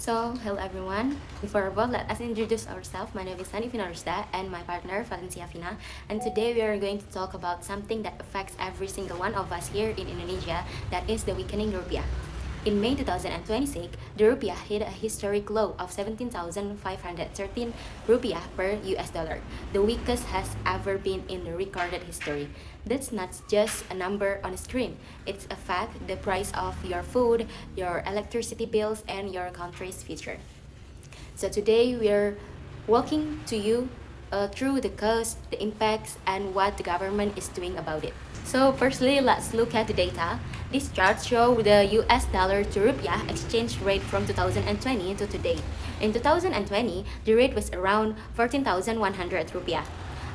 Hello everyone. Before all, let us introduce ourselves. My name is Sani Finarusda and my partner Valencia Fina. And today we are going to talk about something that affects every single one of us here in Indonesia, that is the weakening rupiah. In May 2026, the rupiah hit a historic low of 17,513 rupiah per US dollar, the weakest has ever been in the recorded history. That's not just a number on a screen, it's a fact, the price of your food, your electricity bills, and your country's future. So today we're walking to you through the cause, the impacts, and what the government is doing about it. So firstly, let's look at the data. This chart shows the US dollar to rupiah exchange rate from 2020 to today. In 2020, the rate was around 14,100 rupiah.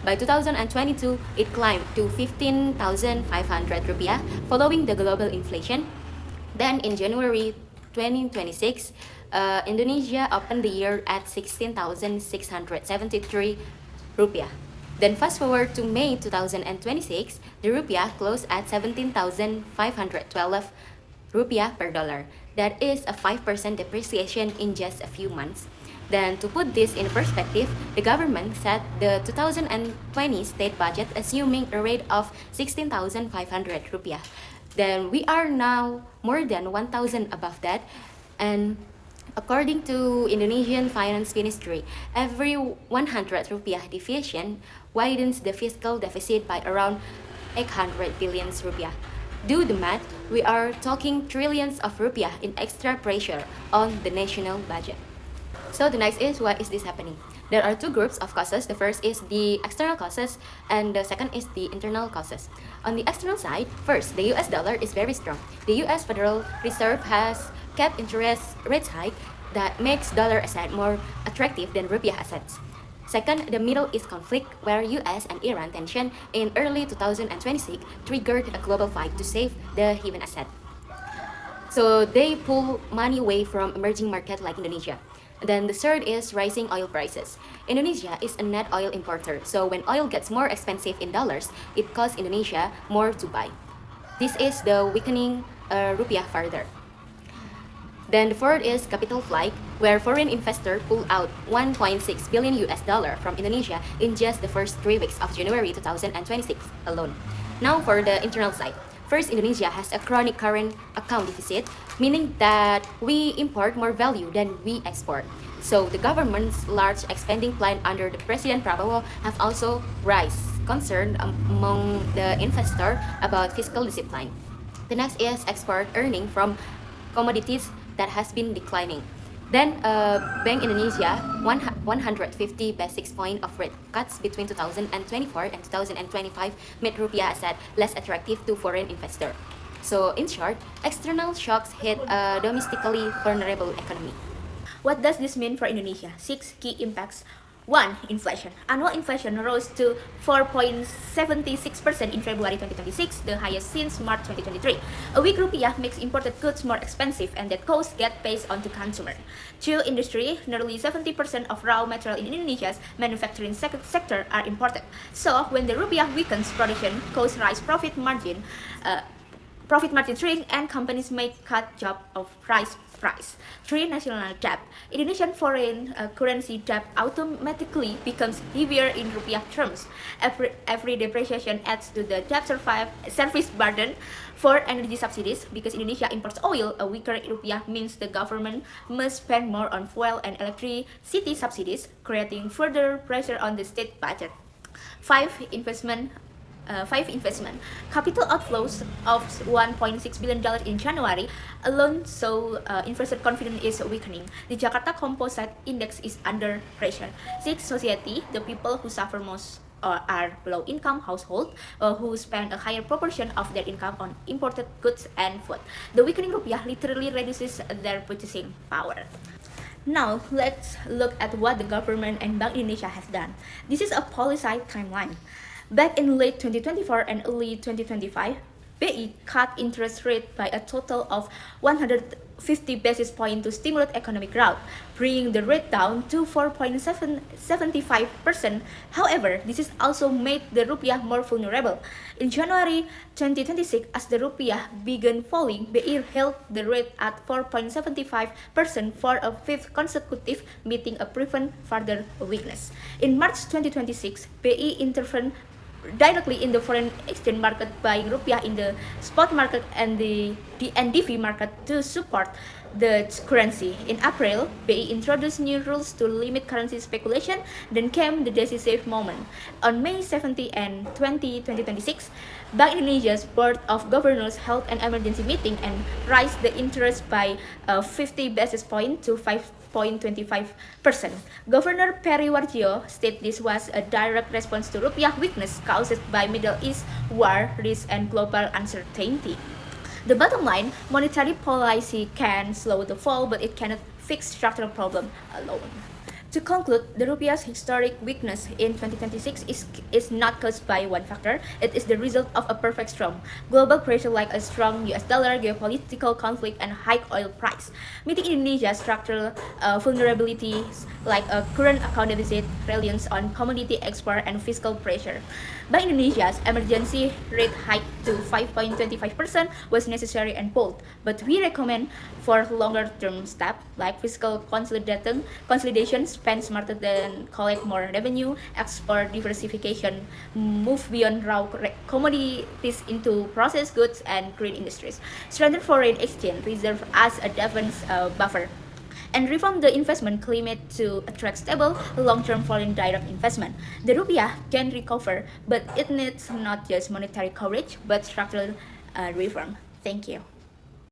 By 2022, it climbed to 15,500 rupiah following the global inflation. Then in January 2026, Indonesia opened the year at 16,673 rupiah. Then fast forward to May 2026, the rupiah closed at 17,512 rupiah per dollar. That is a 5% depreciation in just a few months. Then to put this in perspective, the government set the 2020 state budget assuming a rate of 16,500 rupiah. Then we are now more than 1,000 above that, and according to Indonesian Finance Ministry, every 100 rupiah deviation widens the fiscal deficit by around 800 billion rupiah. Do the math, we are talking trillions of rupiah in extra pressure on the national budget. So the next is, why is this happening? There are two groups of causes. The first is the external causes and the second is the internal causes. On the external side, first, the US dollar is very strong. The US Federal Reserve has kept interest rates high that makes dollar asset more attractive than rupiah assets. Second, the Middle East conflict, where US and Iran tension in early 2026 triggered a global fight to save the human asset. So they pull money away from emerging markets like Indonesia. Then the third is rising oil prices. Indonesia is a net oil importer, so when oil gets more expensive in dollars, it costs Indonesia more to buy. This is the weakening rupiah further. Then the fourth is capital flight, where foreign investors pull out 1.6 billion US dollar from Indonesia in just the first 3 weeks of January 2026 alone. Now for the internal side. First, Indonesia has a chronic current account deficit, meaning that we import more value than we export. So the government's large expanding plan under the President Prabowo have also raised concern among the investor about fiscal discipline. The next is export earning from commodities that has been declining. Then Bank Indonesia 150 basis point of rate cuts between 2024 and 2025 made rupiah asset less attractive to foreign investor. So in short, external shocks hit a domestically vulnerable economy. What does this mean for Indonesia? 6 key impacts. 1. Inflation. Annual inflation rose to 4.76% in February 2026, the highest since March 2023. A weak rupiah makes imported goods more expensive and that costs get passed on to consumer. 2. Industry. Nearly 70% of raw material in Indonesia's manufacturing sector are imported. So, when the rupiah weakens, production costs rise, profit margin shrink, and companies may cut job of price. 3. National debt. Indonesian foreign currency debt automatically becomes heavier in rupiah terms. Every depreciation adds to the debt service burden. 4. Energy subsidies. Because Indonesia imports oil, a weaker rupiah means the government must spend more on fuel and electricity subsidies, creating further pressure on the state budget. 5. Investment. Capital outflows of $1.6 billion in January alone saw investor confidence is weakening. The Jakarta Composite Index is under pressure. 6. Society. The people who suffer most are low-income households who spend a higher proportion of their income on imported goods and food. The weakening rupiah literally reduces their purchasing power. Now, let's look at what the government and Bank Indonesia has done. This is a policy timeline. Back in late 2024 and early 2025, BI cut interest rate by a total of 130 50 basis points to stimulate economic growth, bringing the rate down to 4.75%. However, this has also made the rupiah more vulnerable. In January 2026, as the rupiah began falling, BI held the rate at 4.75% for a fifth consecutive meeting to prevent further weakness. In March 2026, BI intervened directly in the foreign exchange market, buying rupiah in the spot market and the NDV market to support the currency. In April, BI introduced new rules to limit currency speculation. Then came the decisive moment. On May 17 and 2026, Bank Indonesia's Board of Governors held an emergency meeting and raised the interest by 50 basis points to 5.25%. Governor Peri Warjio stated this was a direct response to rupiah weakness caused by Middle East war risk and global uncertainty. The bottom line, monetary policy can slow the fall, but it cannot fix structural problem alone. To conclude, the rupiah's historic weakness in 2026 is not caused by one factor. It is the result of a perfect storm. Global pressure like a strong US dollar, geopolitical conflict, and high oil price. Meeting Indonesia's structural vulnerabilities like a current account deficit, reliance on commodity export, and fiscal pressure. Bank Indonesia's emergency rate hike to 5.25% was necessary and bold, but we recommend for longer-term steps like fiscal consolidation, spend smarter than collect more revenue, export diversification, move beyond raw commodities into processed goods and green industries, strengthen foreign exchange reserve as a defense buffer, and reform the investment climate to attract stable, long-term foreign direct investment. The rupiah can recover, but it needs not just monetary courage, but structural reform. Thank you.